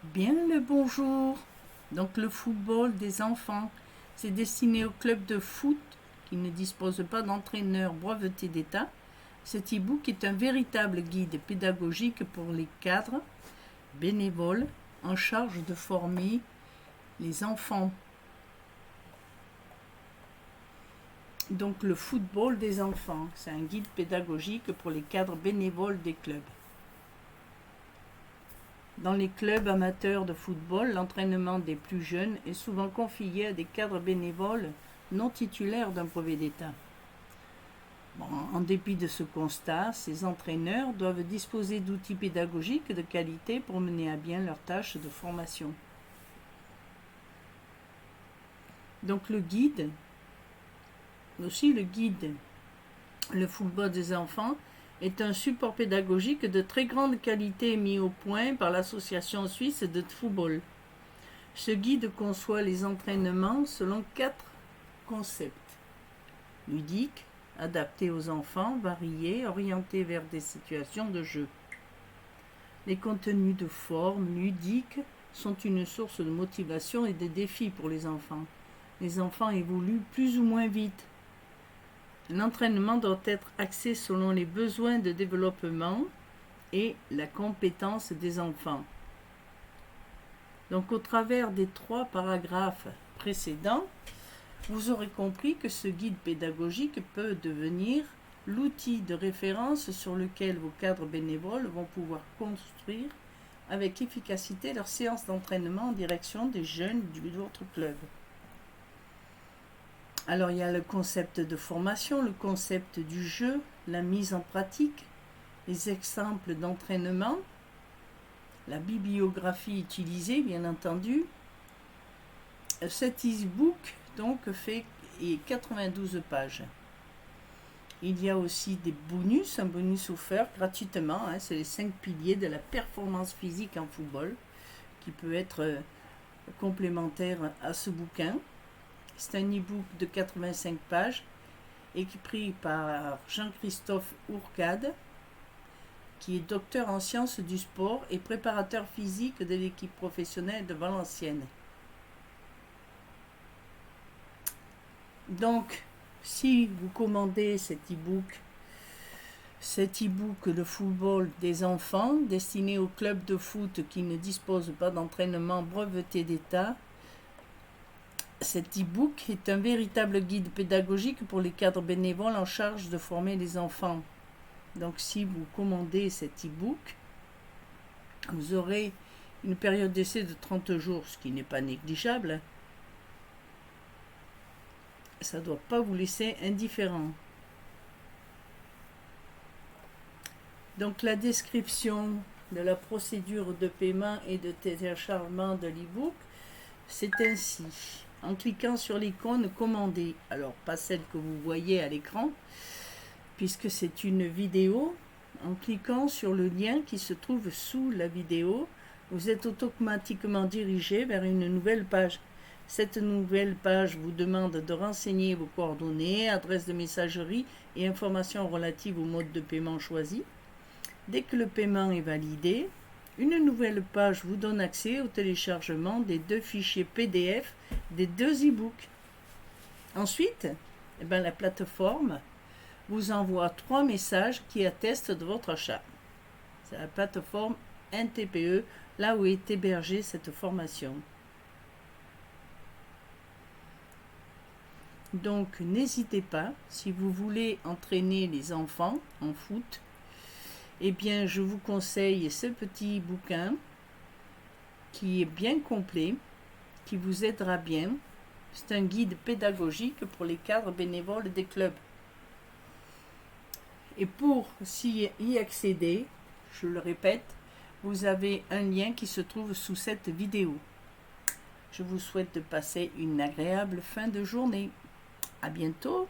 Bien le bonjour. Donc le football des enfants, c'est destiné aux clubs de foot qui ne disposent pas d'entraîneur breveté d'État. Cet e-book est un véritable guide pédagogique pour les cadres bénévoles en charge de former les enfants. Donc le football des enfants, c'est un guide pédagogique pour les cadres bénévoles des clubs. Dans les clubs amateurs de football, l'entraînement des plus jeunes est souvent confié à des cadres bénévoles non titulaires d'un brevet d'État. En dépit de ce constat, ces entraîneurs doivent disposer d'outils pédagogiques de qualité pour mener à bien leurs tâches de formation. Donc le guide, le football des enfants, est un support pédagogique de très grande qualité mis au point par l'Association suisse de football. Ce guide conçoit les entraînements selon 4 concepts. Ludique, adapté aux enfants, varié, orienté vers des situations de jeu. Les contenus de forme ludique sont une source de motivation et de défis pour les enfants. Les enfants évoluent plus ou moins vite. L'entraînement doit être axé selon les besoins de développement et la compétence des enfants. Donc au travers des 3 paragraphes précédents, vous aurez compris que ce guide pédagogique peut devenir l'outil de référence sur lequel vos cadres bénévoles vont pouvoir construire avec efficacité leurs séances d'entraînement en direction des jeunes de votre club. Alors il y a le concept de formation, le concept du jeu, la mise en pratique, les exemples d'entraînement, la bibliographie utilisée bien entendu. Cet e-book donc fait 92 pages. Il y a aussi des bonus, un bonus offert gratuitement, c'est les 5 piliers de la performance physique en football qui peut être complémentaire à ce bouquin. C'est un e-book de 85 pages, écrit par Jean-Christophe Ourcade, qui est docteur en sciences du sport et préparateur physique de l'équipe professionnelle de Valenciennes. Donc, si vous commandez cet e-book, le football des enfants, destiné aux clubs de foot qui ne disposent pas d'entraînement breveté d'État, cet e-book est un véritable guide pédagogique pour les cadres bénévoles en charge de former les enfants. Donc si vous commandez cet e-book, vous aurez une période d'essai de 30 jours, ce qui n'est pas négligeable. Ça ne doit pas vous laisser indifférent. Donc la description de la procédure de paiement et de téléchargement de l'e-book, c'est ainsi. En cliquant sur l'icône commander, alors pas celle que vous voyez à l'écran, puisque c'est une vidéo, en cliquant sur le lien qui se trouve sous la vidéo, vous êtes automatiquement dirigé vers une nouvelle page. Cette nouvelle page vous demande de renseigner vos coordonnées, adresse de messagerie et informations relatives au mode de paiement choisi. Dès que le paiement est validé, une nouvelle page vous donne accès au téléchargement des 2 fichiers PDF des 2 e-books. Ensuite, la plateforme vous envoie 3 messages qui attestent de votre achat. C'est la plateforme NTPE, là où est hébergée cette formation. Donc n'hésitez pas, si vous voulez entraîner les enfants en foot, je vous conseille ce petit bouquin qui est bien complet, qui vous aidera bien. C'est un guide pédagogique pour les cadres bénévoles des clubs. Et pour y accéder, je le répète, vous avez un lien qui se trouve sous cette vidéo. Je vous souhaite de passer une agréable fin de journée. À bientôt.